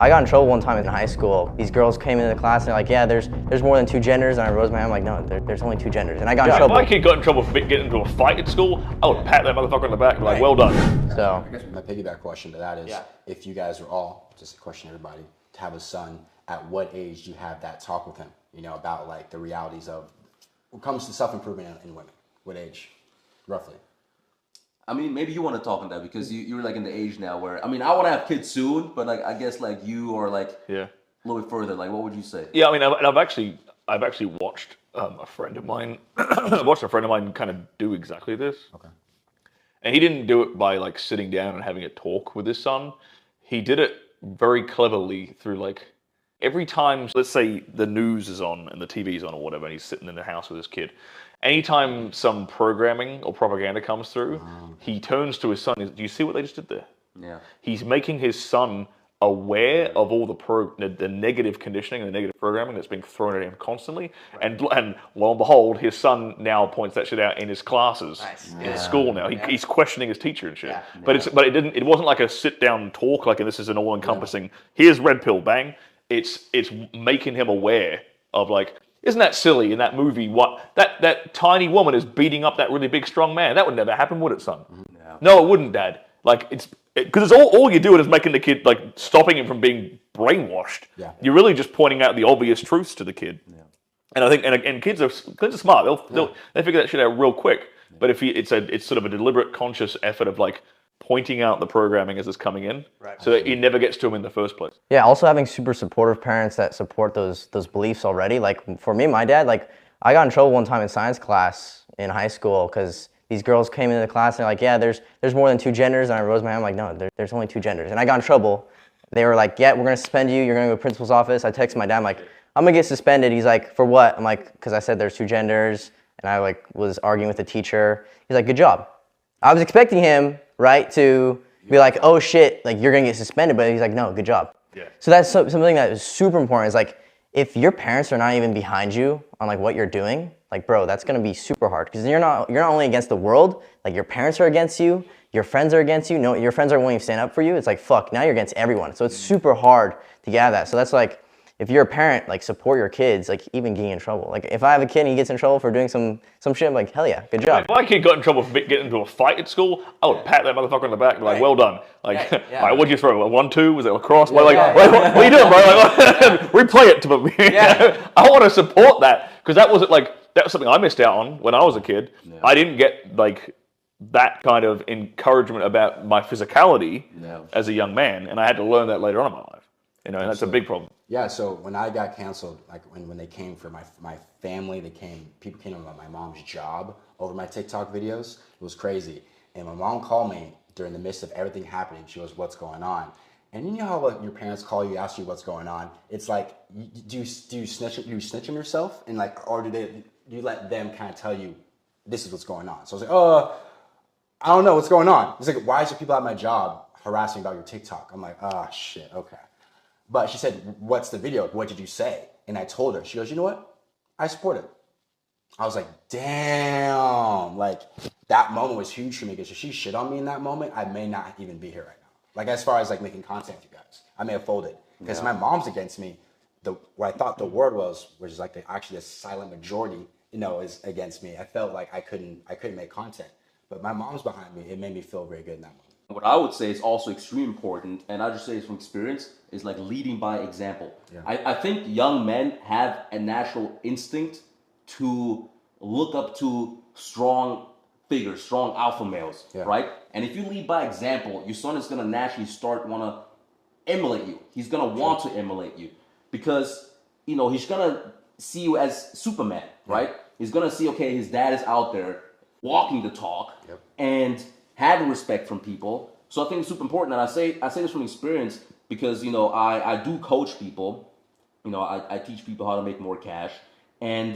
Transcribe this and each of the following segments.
I got in trouble one time in high school. These girls came into the class and they're like, yeah, there's more than 2 genders. And I rose my hand, I'm like, no, there's only 2 genders. And I got in trouble. If my kid got in trouble for getting into a fight at school, I would pat that motherfucker on the back and be like, well done. So I guess my piggyback question to that is, if you guys are all, just a question to everybody, to have a son, at what age do you have that talk with him, you know, about like the realities of what comes to self-improvement in women? What age, roughly? I mean, maybe you want to talk on that because you're like in the age now where, I mean, I want to have kids soon, but like I guess like you are like a little bit further. Like, what would you say? Yeah, I mean, I've actually watched a friend of mine. I watched a friend of mine kind of do exactly this. Okay. And he didn't do it by like sitting down and having a talk with his son. He did it very cleverly through like every time, let's say the news is on and the TV's on or whatever, and he's sitting in the house with his kid. Anytime some programming or propaganda comes through, he turns to his son. Do you see what they just did there? Yeah. He's making his son aware of all the negative conditioning and the negative programming that's being thrown at him constantly. Right. And lo and behold, his son now points that shit out in his classes in school now. He's questioning his teacher and shit. Yeah. But it wasn't like a sit down talk like, and this is an all encompassing. Here's red pill, bang. It's making him aware of like, isn't that silly in that movie? What that tiny woman is beating up that really big strong man. That would never happen, would it, son? No, it wouldn't, Dad. Like because all you're doing is making the kid, like stopping him from being brainwashed. Yeah. You're really just pointing out the obvious truths to the kid. Yeah. And I think and kids are smart. They figure that shit out real quick. Yeah. But if it's sort of a deliberate, conscious effort of like pointing out the programming as it's coming in, so that it never gets to them in the first place. Yeah, also having super supportive parents that support those beliefs already. Like for me, my dad, like I got in trouble one time in science class in high school because these girls came into the class and they're like, yeah, there's more than 2 genders. And I rose my hand, I'm like, no, there's only 2 genders. And I got in trouble. They were like, yeah, we're gonna suspend you. You're gonna go to the principal's office. I texted my dad, I'm like, I'm gonna get suspended. He's like, for what? I'm like, because I said there's 2 genders. And I like was arguing with the teacher. He's like, good job. I was expecting him, right, to be like, oh shit, like you're gonna get suspended, but he's like, no, good job. Yeah. So that's something that is super important. Is like, if your parents are not even behind you on like what you're doing, like bro, that's gonna be super hard because you're not only against the world, like your parents are against you, your friends are against you. No, your friends aren't willing to stand up for you. It's like fuck, now you're against everyone. So it's super hard to get out of that. So that's like, if you're a parent, like support your kids, like even getting in trouble. Like if I have a kid and he gets in trouble for doing some shit, I'm like, hell yeah, good job. If my kid got in trouble for getting into a fight at school, I would pat that motherfucker on the back and be like, well done. Like, all right, what'd you throw? 1, 2? Was it lacrosse? What are you doing, bro? Like, replay it to me. I want to support that because that was something I missed out on when I was a kid. Yeah. I didn't get like that kind of encouragement about my physicality as a young man, and I had to learn that later on in my life. You know, and that's a big problem. Yeah, so when I got canceled, like when they came for my family, people came to my mom's job over my TikTok videos. It was crazy. And my mom called me during the midst of everything happening. She goes, what's going on? And you know how like, your parents call you, ask you what's going on? It's like, do you snitch on yourself? And like, or do you let them kind of tell you, this is what's going on? So I was like, I don't know what's going on. It's like, why is there people at my job harassing about your TikTok? I'm like, shit, okay. But she said, what's the video? What did you say? And I told her. She goes, you know what? I support it. I was like, damn. Like, that moment was huge for me because if she shit on me in that moment, I may not even be here right now. Like, as far as, like, making content with you guys. I may have folded. Because my mom's against me. What I thought the word was, which is, like, actually the silent majority, you know, is against me. I felt like I couldn't make content. But my mom's behind me. It made me feel very good in that moment. What I would say is also extremely important, and I just say this from experience, is like leading by example. Yeah. I think young men have a natural instinct to look up to strong figures, strong alpha males, right? And if you lead by example, your son is going to naturally want to emulate you. He's going to want to emulate you because, you know, he's going to see you as Superman, right? He's going to see, okay, his dad is out there walking the talk and having respect from people. So I think it's super important. And I say this from experience because, you know, I do coach people. You know, I teach people how to make more cash. And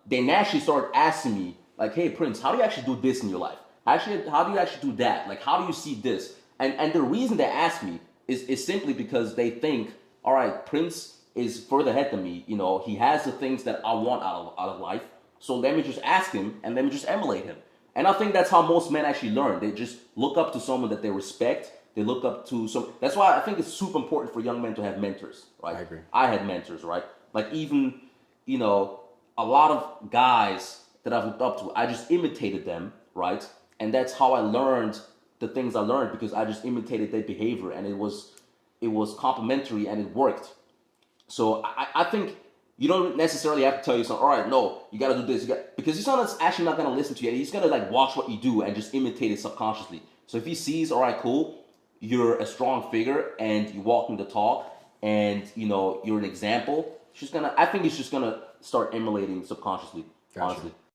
they naturally start asking me, like, hey, Prince, how do you actually do this in your life? How do you actually do that? Like, how do you see this? And the reason they ask me is simply because they think, all right, Prince is further ahead than me. You know, he has the things that I want out of life. So let me just ask him and let me just emulate him. And I think that's how most men actually learn. They just look up to someone that they respect. They look up to some. That's why I think it's super important for young men to have mentors, right? I agree. I had mentors, right? Like even, you know, a lot of guys that I've looked up to, I just imitated them, right? And that's how I learned the things I learned, because I just imitated their behavior, and it was complimentary and it worked. So I think you don't necessarily have to tell your son, all right, no, you got to do this, because your son is actually not going to listen to you. He's going to like watch what you do and just imitate it subconsciously. So if he sees, all right, cool, you're a strong figure and you walk the talk, and you know you're an example, I think he's just gonna start emulating subconsciously. Gotcha. Honestly.